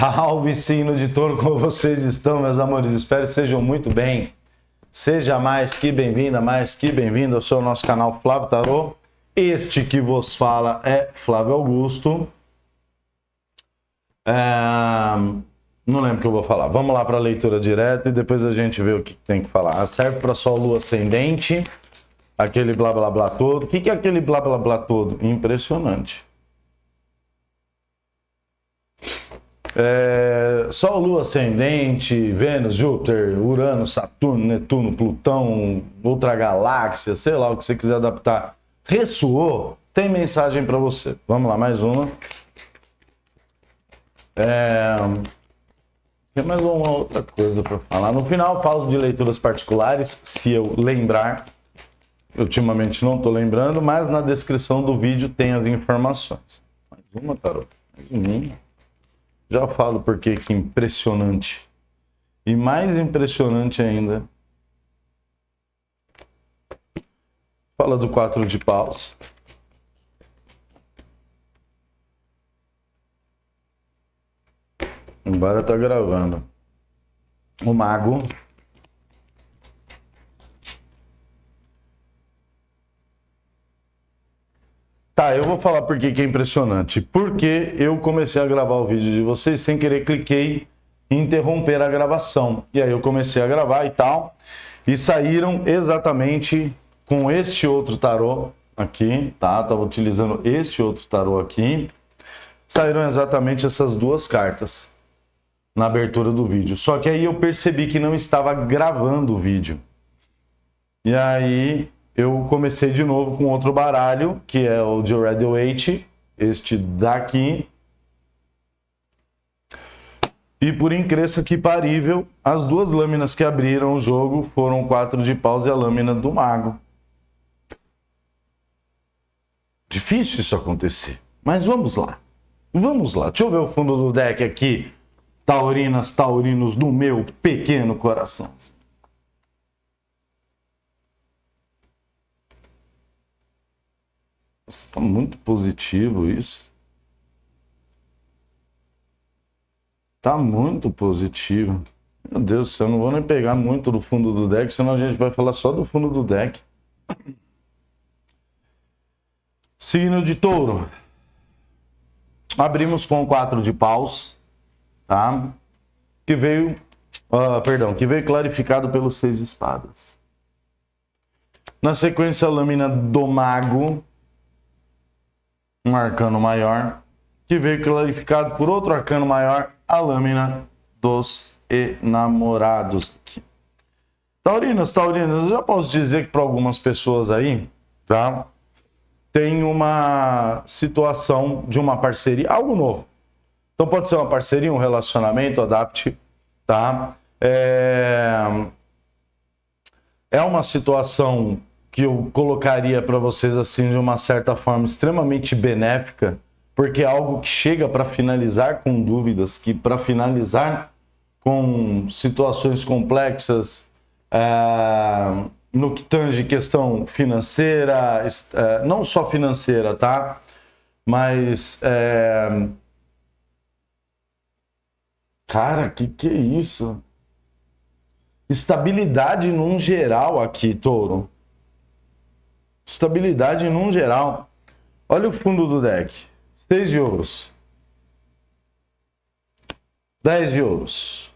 Salve, signo de Touro, como vocês estão, meus amores? Espero que sejam muito bem. Seja mais que bem-vinda, mais que bem-vindo ao seu nosso canal Flávio Tarô. Este que vos fala é Flávio Augusto. Não lembro o que eu vou falar. Vamos lá para a leitura direta e depois a gente vê o que tem que falar. Serve para Sol, Lua, Ascendente, aquele blá blá blá todo. O que é aquele blá blá blá todo? Impressionante. Sol, Lua, Ascendente, Vênus, Júpiter, Urano, Saturno, Netuno, Plutão, outra galáxia, sei lá o que você quiser adaptar. Ressoou? Tem mensagem para você. Vamos lá, mais uma. Tem mais uma outra coisa para falar. No final, eu falo de leituras particulares, se eu lembrar. Ultimamente não estou lembrando, mas na descrição do vídeo tem as informações. Mais uma, tarô. Mais uma. Já falo porque que impressionante. E mais impressionante ainda. Fala do 4 de paus. Agora tá gravando. O mago. Tá, eu vou falar por que é impressionante. Porque eu comecei a gravar o vídeo de vocês sem querer, cliquei em interromper a gravação. E aí eu comecei a gravar e tal. E saíram exatamente com este outro tarô aqui, tá? Tava utilizando este outro tarô aqui. Saíram exatamente essas duas cartas na abertura do vídeo. Só que aí eu percebi que não estava gravando o vídeo. E aí eu comecei de novo com outro baralho, que é o de Rider-Waite, este daqui. E por incrível que parível, as duas lâminas que abriram o jogo foram o 4 de paus e a lâmina do mago. Difícil isso acontecer, mas vamos lá. Vamos lá, deixa eu ver o fundo do deck aqui. Taurinas, taurinos do meu pequeno coração. Está muito positivo isso. Tá muito positivo. Meu Deus do céu, eu não vou nem pegar muito do fundo do deck, senão a gente vai falar só do fundo do deck. Signo de Touro. Abrimos com o 4 de paus, tá? Que veio clarificado pelos 6 de espadas. Na sequência, a lâmina do mago, um arcano maior, que veio clarificado por outro arcano maior, a lâmina dos enamorados. Taurinas, eu já posso dizer que para algumas pessoas aí, tá? Tem uma situação de uma parceria, algo novo. Então pode ser uma parceria, um relacionamento, adapte, tá? É uma situação que eu colocaria para vocês assim de uma certa forma extremamente benéfica, porque é algo que chega para finalizar com dúvidas, que para finalizar com situações complexas, no que tange questão financeira, não só financeira, tá? Mas, cara, que é isso? Estabilidade num geral aqui, Touro. Estabilidade num geral. Olha o fundo do deck. 6 de ouros. 10 de ouros.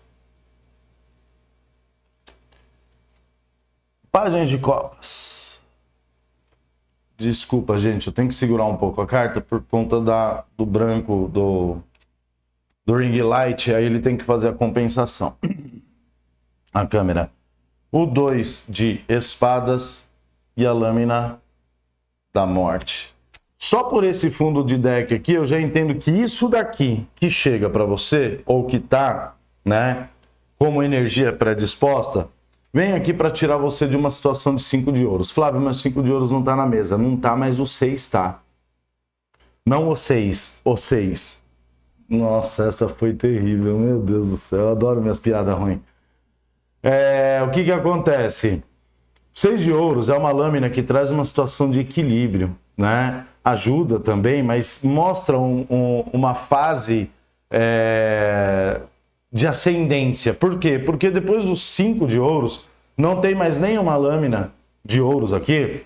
Página de copas. Desculpa, gente, eu tenho que segurar um pouco a carta por conta do branco do ring light, aí ele tem que fazer a compensação. A câmera. O 2 de espadas e a lâmina da morte. Só por esse fundo de deck aqui, eu já entendo que isso daqui que chega para você, ou que tá, né, como energia predisposta, vem aqui para tirar você de uma situação de 5 de ouros. Flávio, mas 5 de ouros não tá na mesa. Não tá, mas o 6 tá. Não o 6, o 6. Nossa, essa foi terrível, meu Deus do céu. Eu adoro minhas piadas ruins. O que acontece? 6 de ouros é uma lâmina que traz uma situação de equilíbrio, né? Ajuda também, mas mostra uma fase de ascendência. Por quê? Porque depois dos 5 de ouros, não tem mais nenhuma lâmina de ouros aqui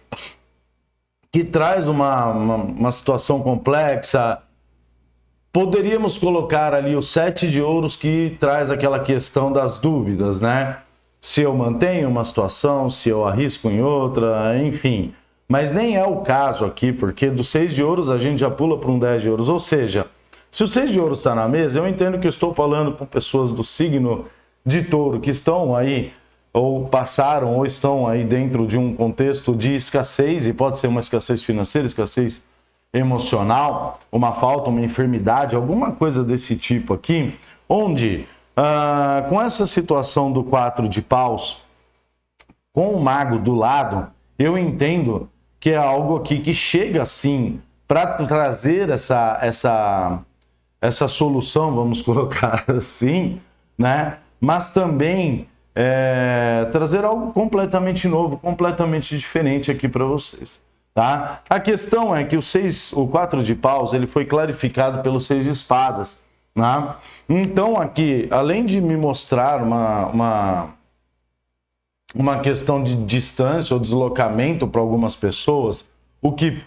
que traz uma situação complexa. Poderíamos colocar ali o 7 de ouros, que traz aquela questão das dúvidas, né? Se eu mantenho uma situação, se eu arrisco em outra, enfim. Mas nem é o caso aqui, porque do 6 de ouros a gente já pula para um 10 de ouros. Ou seja, se o 6 de ouros está na mesa, eu entendo que eu estou falando com pessoas do signo de touro que estão aí, ou passaram, ou estão aí dentro de um contexto de escassez, e pode ser uma escassez financeira, escassez emocional, uma falta, uma enfermidade, alguma coisa desse tipo aqui, onde com essa situação do 4 de paus, com o mago do lado, eu entendo que é algo aqui que chega assim para trazer essa solução, vamos colocar assim, né? Mas também trazer algo completamente novo, completamente diferente aqui para vocês. Tá? A questão é que o 4 de paus ele foi clarificado pelo 6 de espadas. Né? Então aqui, além de me mostrar uma questão de distância ou deslocamento para algumas pessoas, o que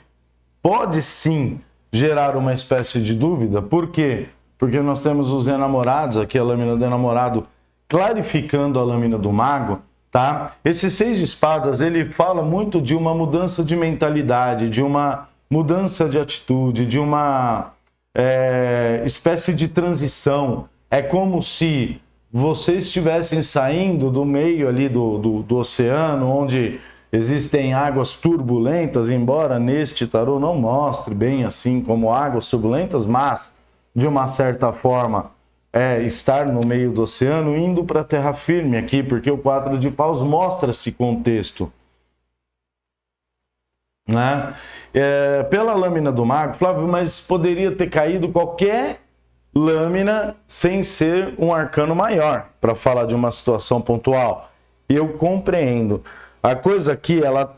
pode sim gerar uma espécie de dúvida. Por quê? Porque nós temos os enamorados, aqui a lâmina do enamorado clarificando a lâmina do mago. Tá? Esse 6 de espadas, ele fala muito de uma mudança de mentalidade, de uma mudança de atitude, de uma espécie de transição. É como se vocês estivessem saindo do meio ali do oceano, onde existem águas turbulentas, embora neste tarô não mostre bem assim como águas turbulentas, mas de uma certa forma estar no meio do oceano, indo para a terra firme aqui, porque o 4 de paus mostra esse contexto. Né? Pela lâmina do mago, Flávio, mas poderia ter caído qualquer lâmina sem ser um arcano maior, para falar de uma situação pontual. Eu compreendo. A coisa aqui, ela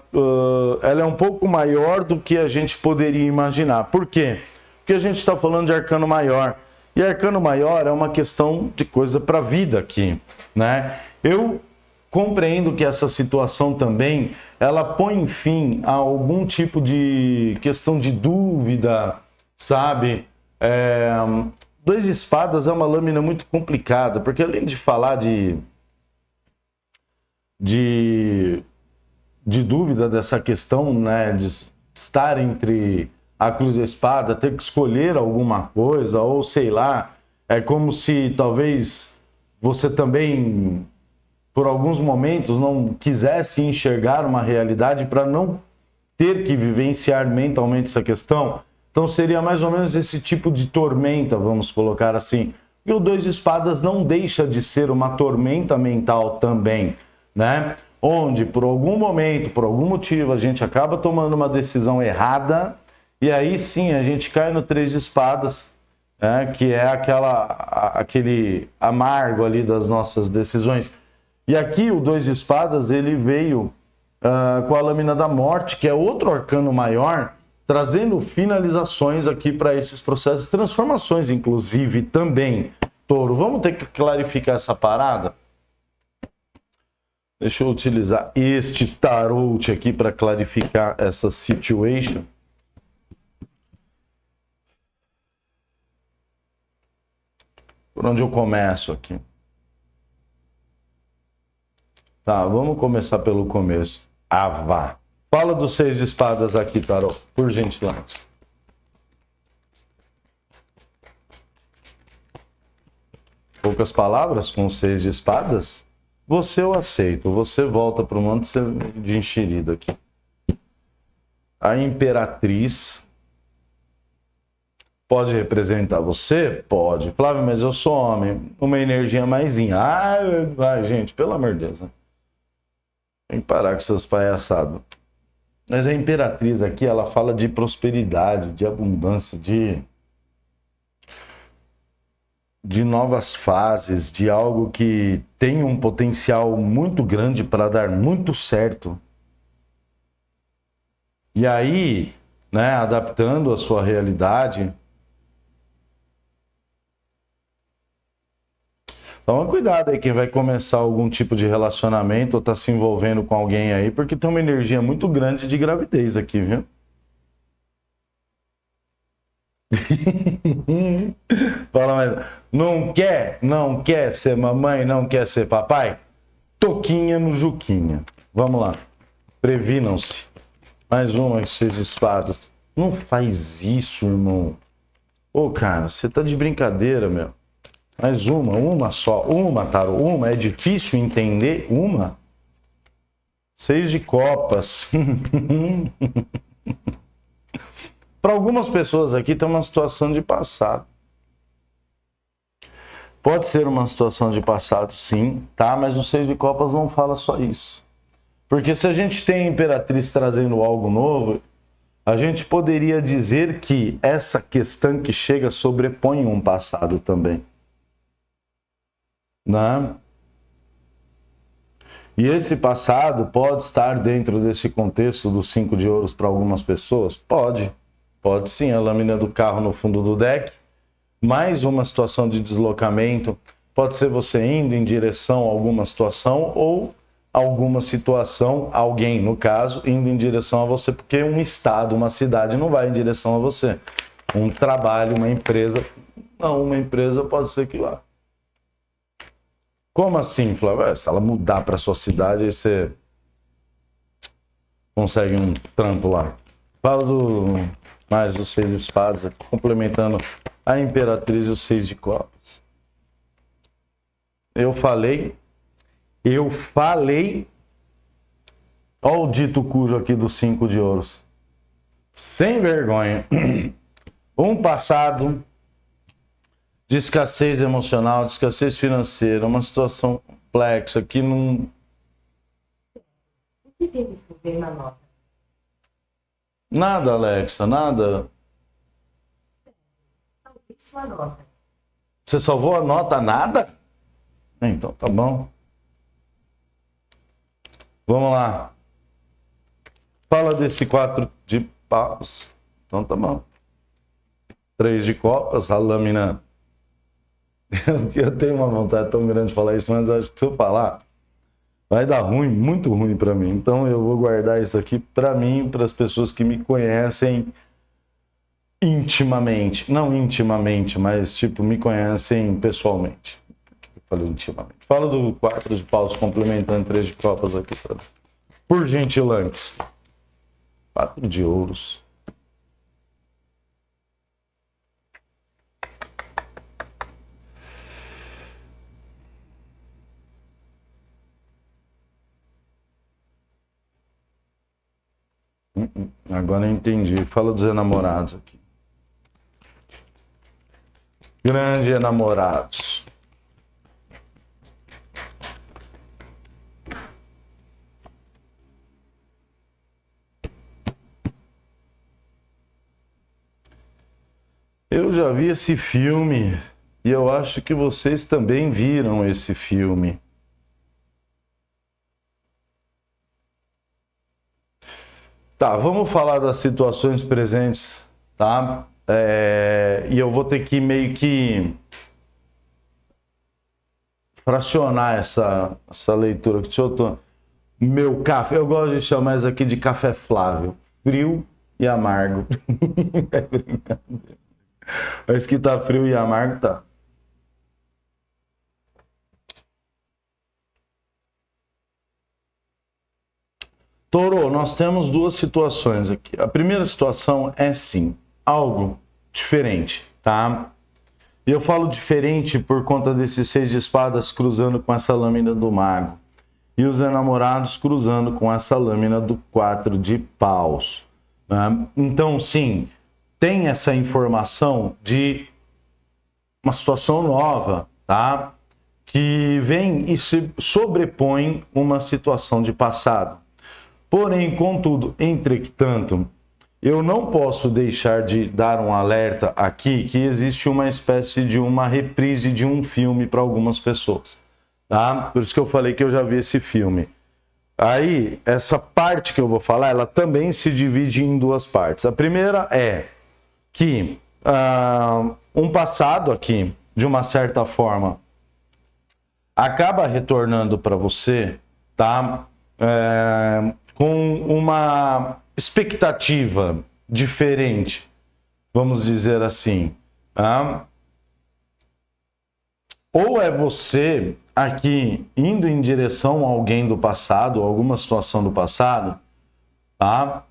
é um pouco maior do que a gente poderia imaginar. Por quê? Porque a gente está falando de arcano maior. E arcano maior é uma questão de coisa para a vida aqui, né? Eu compreendo que essa situação também, ela põe fim a algum tipo de questão de dúvida, sabe? 2 de espadas é uma lâmina muito complicada, porque além de falar de dúvida dessa questão, né, de estar entre a cruz e a espada, ter que escolher alguma coisa, ou sei lá, é como se talvez você também, por alguns momentos, não quisesse enxergar uma realidade para não ter que vivenciar mentalmente essa questão. Então seria mais ou menos esse tipo de tormenta, vamos colocar assim. E o 2 de espadas não deixa de ser uma tormenta mental também, né? Onde por algum momento, por algum motivo, a gente acaba tomando uma decisão errada. E aí sim a gente cai no 3 de espadas, que é aquele amargo ali das nossas decisões. E aqui o 2 de espadas ele veio com a lâmina da morte, que é outro arcano maior, trazendo finalizações aqui para esses processos, transformações inclusive também. Touro, vamos ter que clarificar essa parada? Deixa eu utilizar este tarot aqui para clarificar essa situation. Por onde eu começo aqui? Tá, vamos começar pelo começo. Vá. Fala dos 6 de espadas aqui, tarô, por gentileza. Poucas palavras com 6 de espadas? Você eu aceito. Você volta para o manto de enxerido aqui. A imperatriz pode representar você? Pode. Flávio, mas eu sou homem. Uma energia maisinha. Vai, gente, pelo amor de Deus. Né? Tem que parar com seus palhaçados. Mas a imperatriz aqui, ela fala de prosperidade, de abundância, de novas fases, de algo que tem um potencial muito grande para dar muito certo. E aí, né, adaptando a sua realidade, Toma cuidado aí quem vai começar algum tipo de relacionamento ou tá se envolvendo com alguém aí, porque tem uma energia muito grande de gravidez aqui, viu? Fala mais. Não quer ser mamãe, não quer ser papai? Toquinha no Juquinha. Vamos lá. Previnam-se. Mais uma, 6 espadas. Não faz isso, irmão. Ô, cara, você tá de brincadeira, meu. Mais uma só. Uma, Tarô. Uma. É difícil entender? Uma? 6 de copas. Para algumas pessoas aqui tem uma situação de passado. Pode ser uma situação de passado, sim, tá? Mas o 6 de copas não fala só isso. Porque se a gente tem a Imperatriz trazendo algo novo, a gente poderia dizer que essa questão que chega sobrepõe um passado também. Né? E esse passado pode estar dentro desse contexto dos 5 de ouros para algumas pessoas? Pode. Pode sim, a lâmina do carro no fundo do deck. Mais uma situação de deslocamento. Pode ser você indo em direção a alguma situação ou alguma situação, alguém, no caso, indo em direção a você, porque um estado, uma cidade não vai em direção a você. Um trabalho, uma empresa... Não, uma empresa pode ser que vá. Como assim, Flávio? Se ela mudar para sua cidade, aí você consegue um trampo lá. Fala do mais os 6 de espadas, complementando a Imperatriz e os 6 de copas. Eu falei. Olha o dito cujo aqui dos 5 de ouros. Sem vergonha. Um passado de escassez emocional, de escassez financeira, uma situação complexa que não... O que devo escrever na nota? Nada, Alexa, nada. Salvei sua nota. Você salvou a nota nada? Então tá bom. Vamos lá. Fala desse 4 de paus. Então tá bom. 3 de copas, a lâmina. Eu tenho uma vontade tão grande de falar isso, mas acho que se eu falar, vai dar ruim, muito ruim pra mim. Então eu vou guardar isso aqui pra mim, para as pessoas que me conhecem intimamente. Não intimamente, mas tipo, me conhecem pessoalmente. Falei intimamente. Fala do 4 de paus complementando 3 de copas aqui. Por gentilante. 4 de ouros. Agora eu entendi. Fala dos enamorados aqui. Grande enamorados. Eu já vi esse filme e eu acho que vocês também viram esse filme. Tá, vamos falar das situações presentes, tá? E eu vou ter que meio que fracionar essa leitura. Deixa eu tomar. Meu café, eu gosto de chamar isso aqui de café Flávio. Frio e amargo. É brincadeira. Mas que tá frio e amargo, tá. Toro, nós temos duas situações aqui. A primeira situação é sim, algo diferente, tá? E eu falo diferente por conta desses 6 de espadas cruzando com essa lâmina do mago. E os enamorados cruzando com essa lâmina do 4 de paus. Né? Então, sim, tem essa informação de uma situação nova, tá? Que vem e se sobrepõe uma situação de passado. Porém, contudo, entretanto, eu não posso deixar de dar um alerta aqui que existe uma espécie de uma reprise de um filme para algumas pessoas, tá? Por isso que eu falei que eu já vi esse filme. Aí, essa parte que eu vou falar, ela também se divide em duas partes. A primeira é que um passado aqui, de uma certa forma, acaba retornando para você, tá? Com uma expectativa diferente, vamos dizer assim, tá? Ou é você aqui indo em direção a alguém do passado, alguma situação do passado, tá?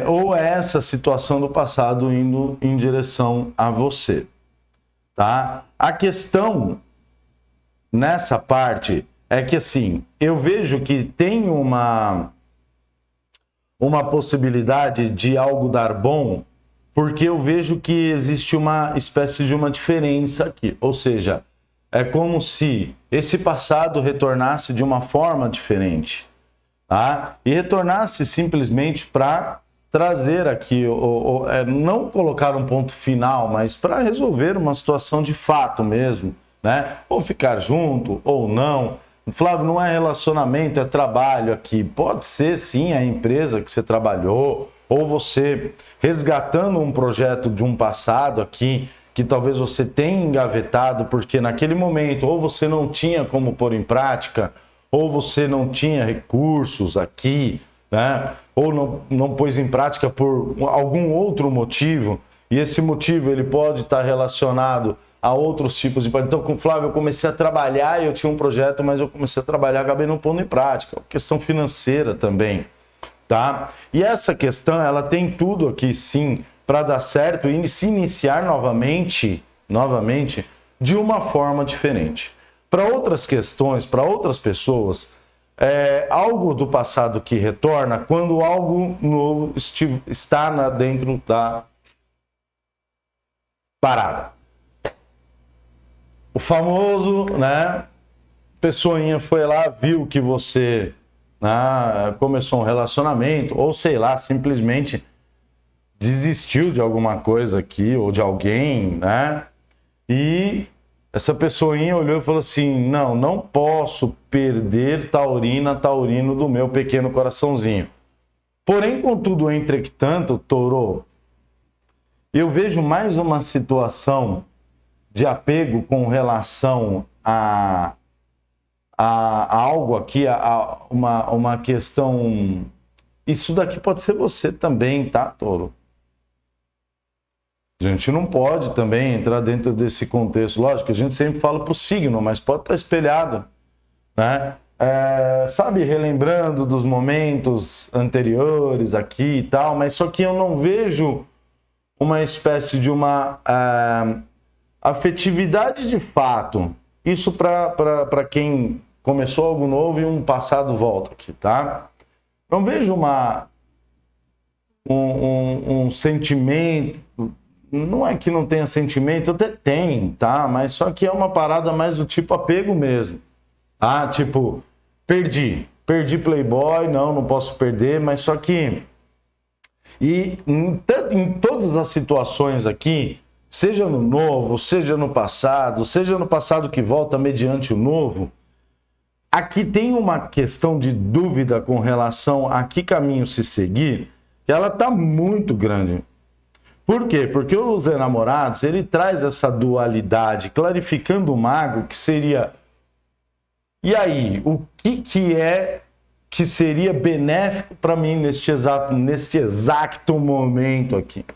Ou é essa situação do passado indo em direção a você, tá? A questão nessa parte é que, assim, eu vejo que tem uma possibilidade de algo dar bom, porque eu vejo que existe uma espécie de uma diferença aqui, ou seja, é como se esse passado retornasse de uma forma diferente, tá? E retornasse simplesmente para trazer aqui, não colocar um ponto final, mas para resolver uma situação de fato mesmo, né? Ou ficar junto, ou não. Flávio, não é relacionamento, é trabalho aqui. Pode ser sim a empresa que você trabalhou, ou você resgatando um projeto de um passado aqui, que talvez você tenha engavetado, porque naquele momento ou você não tinha como pôr em prática, ou você não tinha recursos aqui, né? Ou não pôs em prática por algum outro motivo, e esse motivo ele pode estar relacionado a outros tipos de... Então, com o Flávio, eu comecei a trabalhar, eu tinha um projeto, mas eu comecei a trabalhar, acabei não pondo em prática. Questão financeira também, tá? E essa questão, ela tem tudo aqui, sim, para dar certo e se iniciar novamente, de uma forma diferente. Para outras questões, para outras pessoas, algo do passado que retorna quando algo novo está dentro da parada. O famoso, né? Pessoinha foi lá, viu que você começou um relacionamento, ou sei lá, simplesmente desistiu de alguma coisa aqui, ou de alguém, né? E essa pessoinha olhou e falou assim: não posso perder taurino do meu pequeno coraçãozinho. Porém, contudo, entretanto, Touro, eu vejo mais uma situação de apego com relação a algo aqui, a uma questão... Isso daqui pode ser você também, tá, Touro? A gente não pode também entrar dentro desse contexto. Lógico, a gente sempre fala para o signo, mas pode estar espelhado, né? Sabe, relembrando dos momentos anteriores aqui e tal, mas só que eu não vejo uma espécie de uma afetividade de fato. Isso para quem começou algo novo e um passado volta aqui, tá? Não vejo um sentimento. Não é que não tenha sentimento, até tem, tá? Mas só que é uma parada mais do tipo apego mesmo. Ah, tipo, perdi Playboy, não posso perder, mas só que... E em todas as situações aqui, seja no novo, seja no passado que volta mediante o novo, aqui tem uma questão de dúvida com relação a que caminho se seguir, que ela tá muito grande. Por quê? Porque os enamorados, ele traz essa dualidade, clarificando o mago, que seria... E aí, o que seria benéfico para mim neste exato momento aqui?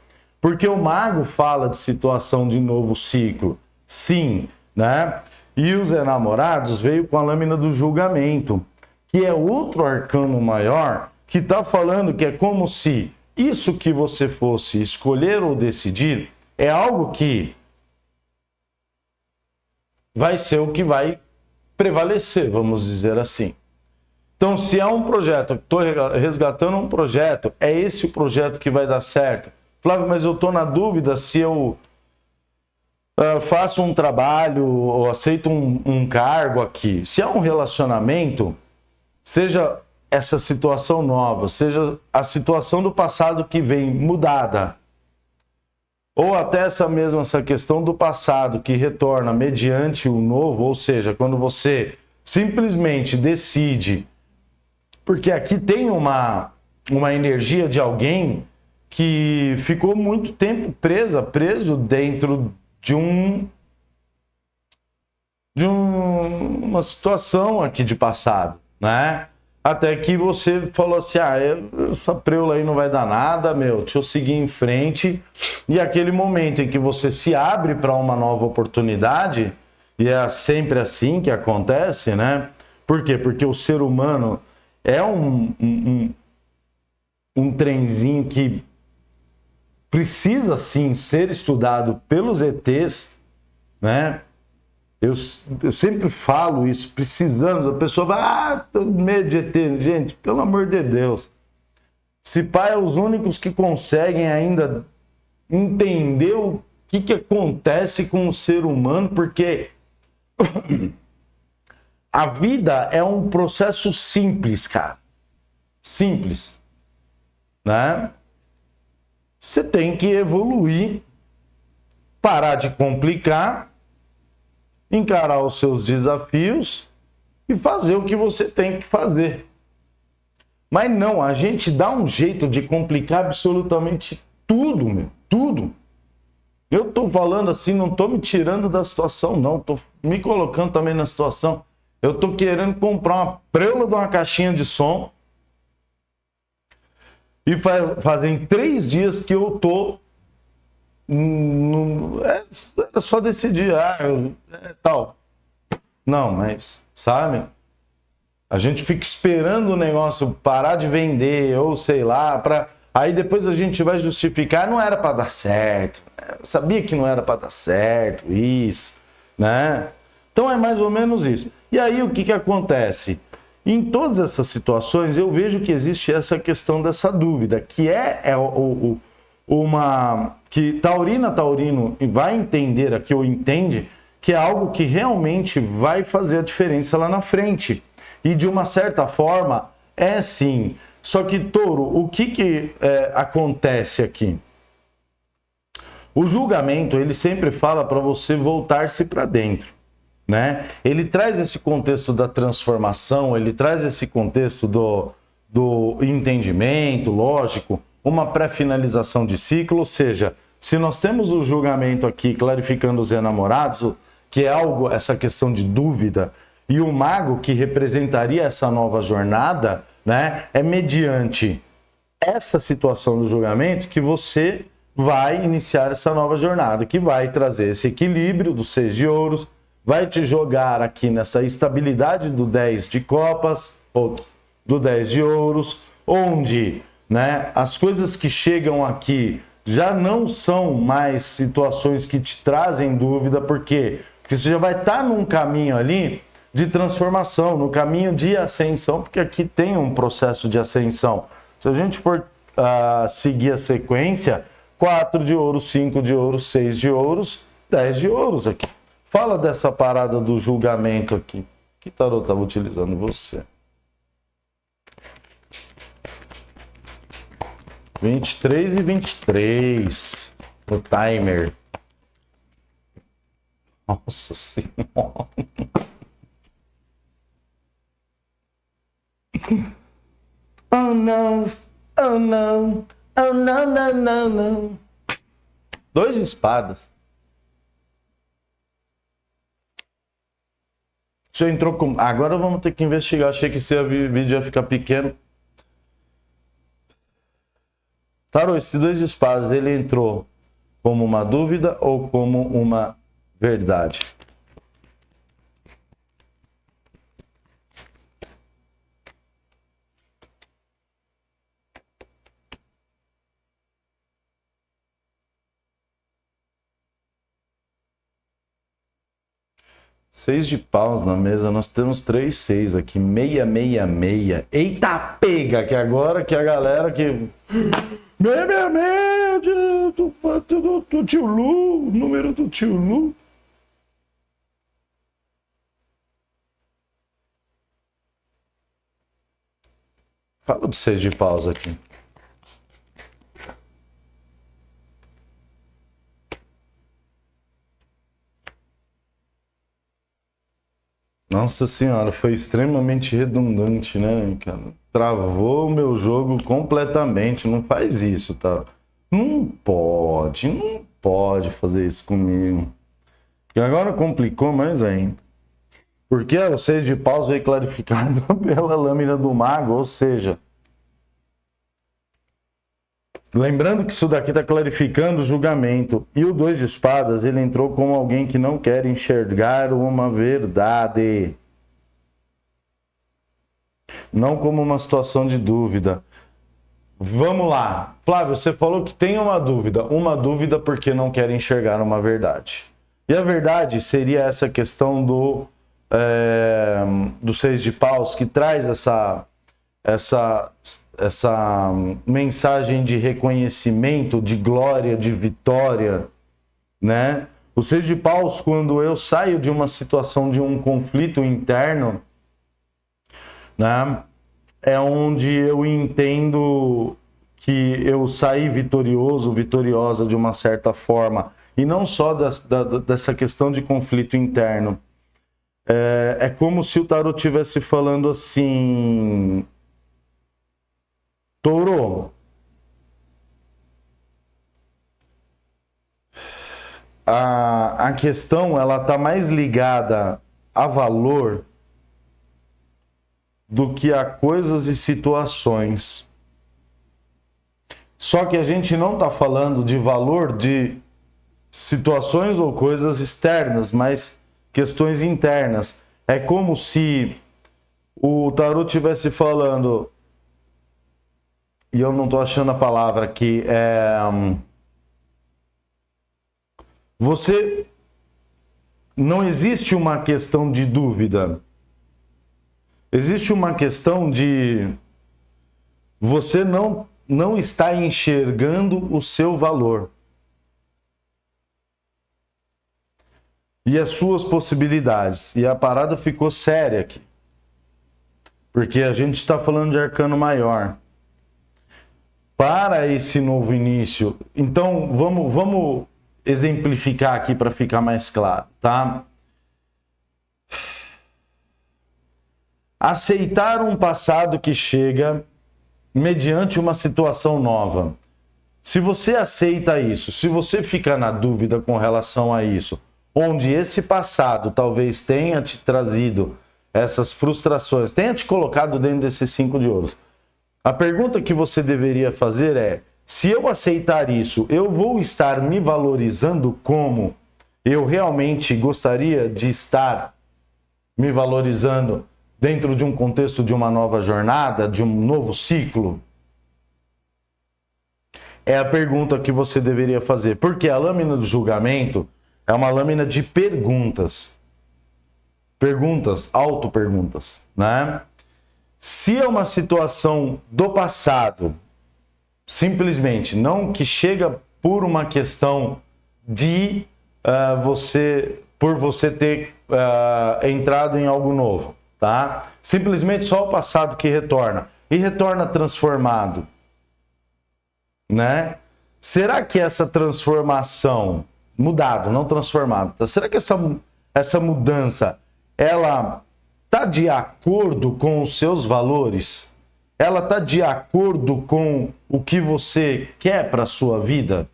Porque o mago fala de situação de novo ciclo, sim, né? E os enamorados veio com a lâmina do julgamento, que é outro arcano maior, que está falando que é como se isso que você fosse escolher ou decidir é algo que vai ser o que vai prevalecer, vamos dizer assim. Então, se é um projeto, estou resgatando um projeto, é esse o projeto que vai dar certo. Flávio, mas eu estou na dúvida se eu faço um trabalho ou aceito um cargo aqui. Se é um relacionamento, seja essa situação nova, seja a situação do passado que vem mudada, ou até essa questão do passado que retorna mediante o novo, ou seja, quando você simplesmente decide, porque aqui tem uma energia de alguém que ficou muito tempo preso dentro de de uma situação aqui de passado, né? Até que você falou assim, essa preula aí não vai dar nada, deixa eu seguir em frente. E aquele momento em que você se abre para uma nova oportunidade, e é sempre assim que acontece, né? Por quê? Porque o ser humano é um trenzinho que precisa, sim, ser estudado pelos ETs, né? Eu sempre falo isso, precisamos. A pessoa vai, tô com medo de ET. Gente, pelo amor de Deus. Se pá, é os únicos que conseguem ainda entender o que acontece com o ser humano, porque a vida é um processo simples, cara. Simples. Né? Você tem que evoluir, parar de complicar, encarar os seus desafios e fazer o que você tem que fazer. Mas não, a gente dá um jeito de complicar absolutamente tudo, tudo. Eu tô falando assim, não tô me tirando da situação, não. Tô me colocando também na situação. Eu tô querendo comprar uma preula de uma caixinha de som e fazem 3 dias que eu tô é só decidir, tal. Não, mas, sabe? A gente fica esperando o negócio parar de vender, ou sei lá, aí depois a gente vai justificar, não era para dar certo. Eu sabia que não era para dar certo, isso, né? Então é mais ou menos isso. E aí o que acontece? Em todas essas situações eu vejo que existe essa questão dessa dúvida, que que taurino vai entender aqui, ou entende, que é algo que realmente vai fazer a diferença lá na frente. E de uma certa forma, é sim. Só que, touro, o que acontece aqui? O julgamento, ele sempre fala para você voltar-se para dentro, né? Ele traz esse contexto da transformação, ele traz esse contexto do entendimento, lógico, uma pré-finalização de ciclo, ou seja, se nós temos o julgamento aqui clarificando os enamorados, que é algo, essa questão de dúvida, e o mago que representaria essa nova jornada, né, é mediante essa situação do julgamento que você vai iniciar essa nova jornada, que vai trazer esse equilíbrio do 6 de ouros, vai te jogar aqui nessa estabilidade do 10 de copas, ou do 10 de ouros, onde, né, as coisas que chegam aqui já não são mais situações que te trazem dúvida, por quê? Porque você já vai estar num caminho ali de transformação, no caminho de ascensão, porque aqui tem um processo de ascensão. Se a gente for seguir a sequência, 4 de ouros, 5 de ouros, 6 de ouros, 10 de ouros aqui. Fala dessa parada do julgamento aqui. Que tarô estava utilizando você? 23 e 23. O timer. Nossa Senhora. Oh não, oh não, oh não, não, não, não. 2 de espadas. Você entrou com... Agora vamos ter que investigar. Achei que esse vídeo ia ficar pequeno. Tarô, esse 2 de espadas, ele entrou como uma dúvida ou como uma verdade? Seis de paus na mesa, nós temos 3 6 aqui, 666. Eita pega, que agora que a galera que... 666 do tio Lu, número do tio Lu. Fala do 6 de paus aqui. Nossa senhora, foi extremamente redundante, né, cara? Travou o meu jogo completamente. Não faz isso, tá? Não pode fazer isso comigo. E agora complicou mais ainda. Porque o 6 de paus veio clarificado pela lâmina do mago, ou seja, lembrando que isso daqui está clarificando o julgamento. E o 2 de espadas, ele entrou como alguém que não quer enxergar uma verdade. Não como uma situação de dúvida. Vamos lá. Flávio, você falou que tem uma dúvida. Uma dúvida porque não quer enxergar uma verdade. E a verdade seria essa questão do 6 de paus, que traz essa mensagem de reconhecimento, de glória, de vitória, né? O 6 de paus, quando eu saio de uma situação de um conflito interno, né, é onde eu entendo que eu saí vitorioso, vitoriosa de uma certa forma, e não só dessa questão de conflito interno. É como se o tarot estivesse falando assim: Touro, a questão ela está mais ligada a valor do que a coisas e situações. Só que a gente não está falando de valor de situações ou coisas externas, mas questões internas. É como se o tarot estivesse falando, e eu não estou achando a palavra aqui, você não existe uma questão de dúvida. Existe uma questão de você não está enxergando o seu valor e as suas possibilidades. E a parada ficou séria aqui, porque a gente está falando de arcano maior. Para esse novo início, então vamos exemplificar aqui para ficar mais claro, tá? Aceitar um passado que chega mediante uma situação nova. Se você aceita isso, se você fica na dúvida com relação a isso, onde esse passado talvez tenha te trazido essas frustrações, tenha te colocado dentro desses 5 de ouros, a pergunta que você deveria fazer é: se eu aceitar isso, eu vou estar me valorizando como eu realmente gostaria de estar me valorizando dentro de um contexto de uma nova jornada, de um novo ciclo? É a pergunta que você deveria fazer. Porque a lâmina do julgamento é uma lâmina de perguntas. Perguntas, autoperguntas, né? Se é uma situação do passado, simplesmente, não que chega por uma questão de por você ter entrado em algo novo, tá? Simplesmente só o passado que retorna, e retorna transformado, né? Será que essa transformação, mudado, não transformado, tá? Será que essa mudança, ela tá de acordo com os seus valores? Ela tá de acordo com o que você quer para a sua vida?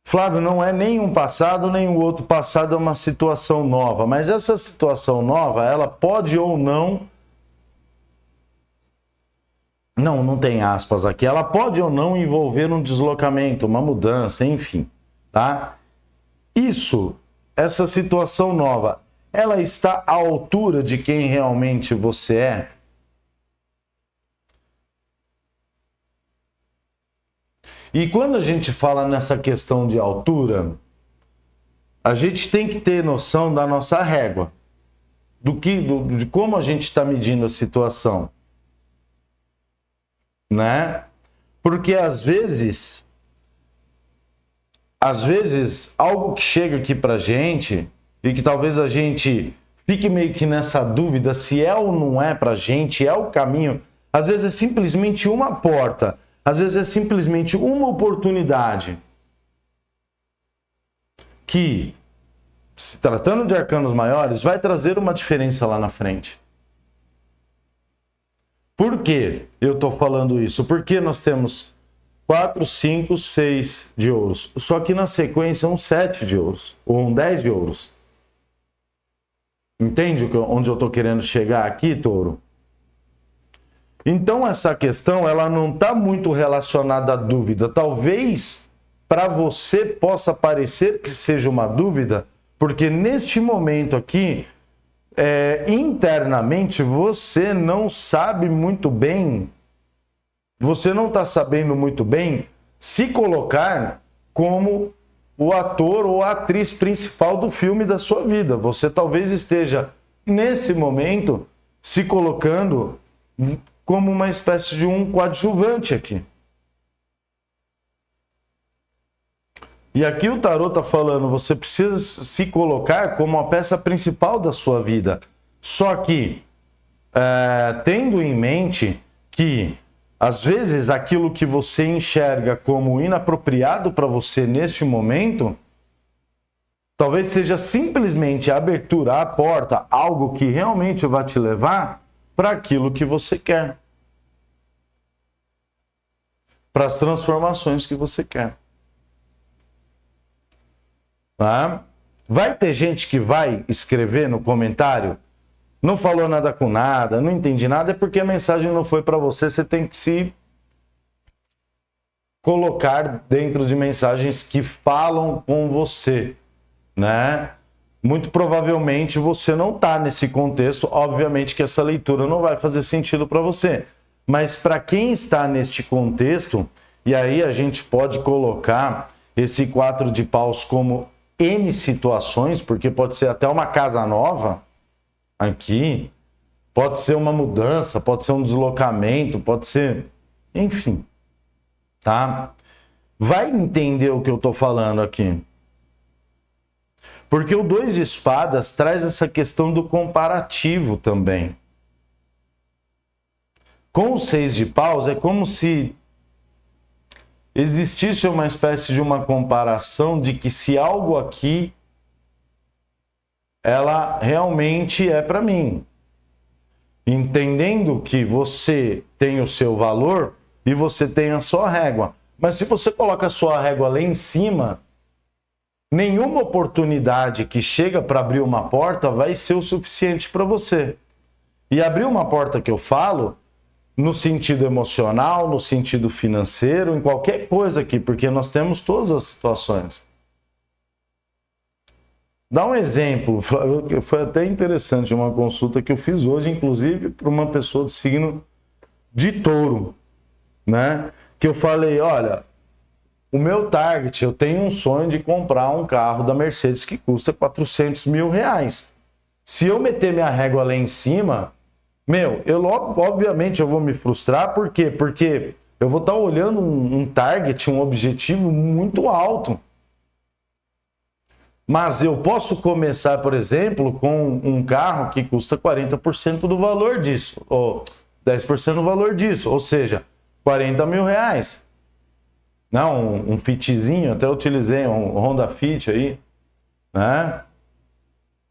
Flávio, não é nem um passado, nem o outro passado, é uma situação nova. Mas essa situação nova, ela pode ou não... Não tem aspas aqui. Ela pode ou não envolver um deslocamento, uma mudança, enfim, tá? Essa situação nova, ela está à altura de quem realmente você é? E quando a gente fala nessa questão de altura, a gente tem que ter noção da nossa régua, de como a gente está medindo a situação, né? Porque às vezes algo que chega aqui pra gente e que talvez a gente fique meio que nessa dúvida se é ou não é pra gente, é o caminho, às vezes é simplesmente uma porta, às vezes é simplesmente uma oportunidade que, se tratando de arcanos maiores, vai trazer uma diferença lá na frente. Por que eu estou falando isso? Porque nós temos 4, 5, 6 de ouros. Só que na sequência um 7 de ouros, ou um 10 de ouros. Entende onde eu estou querendo chegar aqui, Touro? Então essa questão ela não está muito relacionada à dúvida. Talvez para você possa parecer que seja uma dúvida, porque neste momento aqui, internamente você não sabe muito bem, você não está sabendo muito bem se colocar como o ator ou a atriz principal do filme da sua vida. Você talvez esteja, nesse momento, se colocando como uma espécie de um coadjuvante aqui. E aqui o tarô está falando, você precisa se colocar como a peça principal da sua vida. Só que, tendo em mente que, às vezes, aquilo que você enxerga como inapropriado para você neste momento, talvez seja simplesmente a abertura, a porta, algo que realmente vai te levar para aquilo que você quer. Para as transformações que você quer. Tá? Vai ter gente que vai escrever no comentário, não falou nada com nada, não entendi nada, é porque a mensagem não foi para você, você tem que se colocar dentro de mensagens que falam com você, né? Muito provavelmente você não está nesse contexto, obviamente que essa leitura não vai fazer sentido para você, mas para quem está neste contexto, e aí a gente pode colocar esse 4 de paus como N situações, porque pode ser até uma casa nova aqui, pode ser uma mudança, pode ser um deslocamento, pode ser, enfim, tá? Vai entender o que eu tô falando aqui. Porque o 2 de espadas traz essa questão do comparativo também. Com o 6 de paus é como se existisse uma espécie de uma comparação de que se algo aqui ela realmente é para mim. Entendendo que você tem o seu valor e você tem a sua régua. Mas se você coloca a sua régua lá em cima, nenhuma oportunidade que chega para abrir uma porta vai ser o suficiente para você. E abrir uma porta que eu falo, no sentido emocional, no sentido financeiro, em qualquer coisa aqui, porque nós temos todas as situações. Dá um exemplo, foi até interessante uma consulta que eu fiz hoje, inclusive, para uma pessoa do signo de touro, né? Que eu falei, olha, o meu target, eu tenho um sonho de comprar um carro da Mercedes que custa 400 mil reais. Se eu meter minha régua lá em cima, obviamente eu vou me frustrar, por quê? Porque eu vou estar olhando um target, um objetivo muito alto. Mas eu posso começar, por exemplo, com um carro que custa 40% do valor disso, ou 10% do valor disso, ou seja, 40 mil reais. Não, um Fitzinho, até utilizei um Honda Fit aí, né?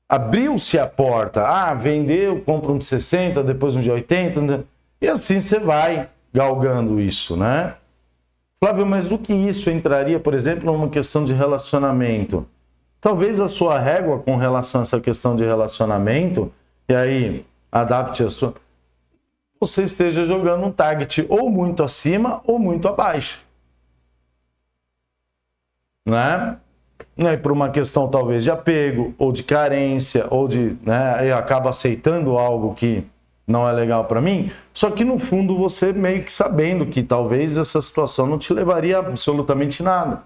Abriu-se a porta, vendeu, compra um de 60, depois um de 80, e assim você vai galgando isso, né? Flávio, mas o que isso entraria, por exemplo, numa questão de relacionamento? Talvez a sua régua com relação a essa questão de relacionamento, e aí adapte a sua... Você esteja jogando um target ou muito acima ou muito abaixo. Né? E por uma questão talvez de apego, ou de carência, ou de... né, eu acabo aceitando algo que não é legal para mim, só que no fundo você meio que sabendo que talvez essa situação não te levaria a absolutamente nada.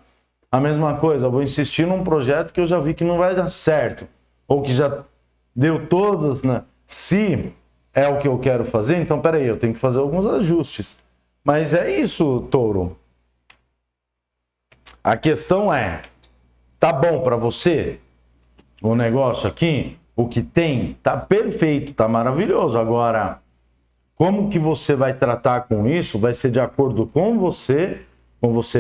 A mesma coisa, eu vou insistir num projeto que eu já vi que não vai dar certo, ou que já deu todas, né? Se é o que eu quero fazer, então peraí, eu tenho que fazer alguns ajustes. Mas é isso, touro. A questão é, tá bom para você o negócio aqui? O que tem? Tá perfeito, tá maravilhoso. Agora, como que você vai tratar com isso? Vai ser de acordo com você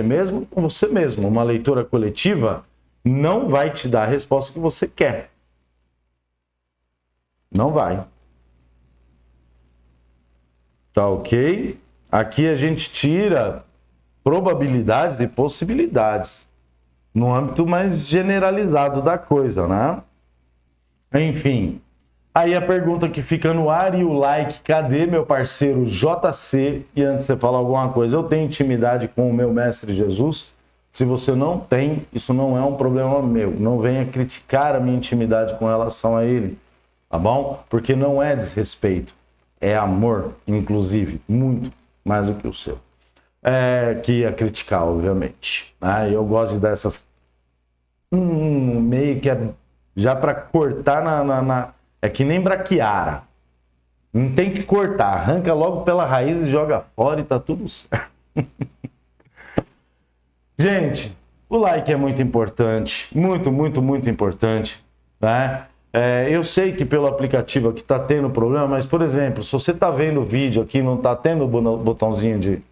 mesmo, com você mesmo. Uma leitura coletiva não vai te dar a resposta que você quer. Não vai. Tá ok? Aqui a gente tira probabilidades e possibilidades no âmbito mais generalizado da coisa, né? Enfim, aí a pergunta que fica no ar e o like, cadê meu parceiro JC? E antes de você falar alguma coisa, eu tenho intimidade com o meu mestre Jesus? Se você não tem, isso não é um problema meu. Não venha criticar a minha intimidade com relação a ele, tá bom? Porque não é desrespeito, é amor, inclusive, muito mais do que o seu. Que ia criticar, obviamente. Eu gosto de dar essas... meio que já para cortar É que nem braquiara. Não tem que cortar. Arranca logo pela raiz e joga fora e tá tudo certo. Gente, o like é muito importante. Muito, muito, muito importante. Né? Eu sei que pelo aplicativo aqui tá tendo problema, mas, por exemplo, se você tá vendo o vídeo aqui e não tá tendo o botãozinho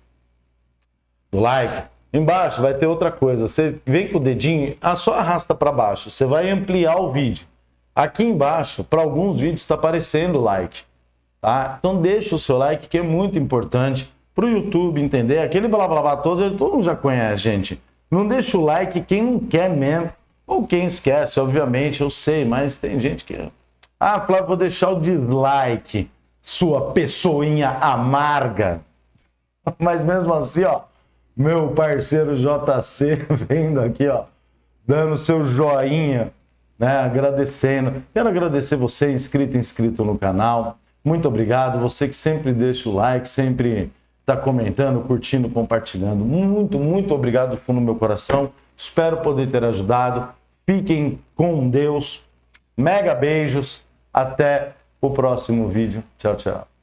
do like, embaixo vai ter outra coisa. Você vem com o dedinho, só arrasta para baixo. Você vai ampliar o vídeo. Aqui embaixo, para alguns vídeos, está aparecendo o like. Tá? Então deixa o seu like, que é muito importante para o YouTube entender. Aquele blá blá blá todo mundo já conhece, gente. Não deixa o like quem não quer mesmo. Ou quem esquece, obviamente, eu sei, mas tem gente que... Flávio, vou deixar o dislike, sua pessoinha amarga. Mas mesmo assim, ó, meu parceiro JC vendo aqui, ó, dando seu joinha, né, agradecendo. Quero agradecer você, inscrito no canal. Muito obrigado. Você que sempre deixa o like, sempre está comentando, curtindo, compartilhando. Muito, muito obrigado do fundo do meu coração. Espero poder ter ajudado. Fiquem com Deus. Mega beijos. Até o próximo vídeo. Tchau, tchau.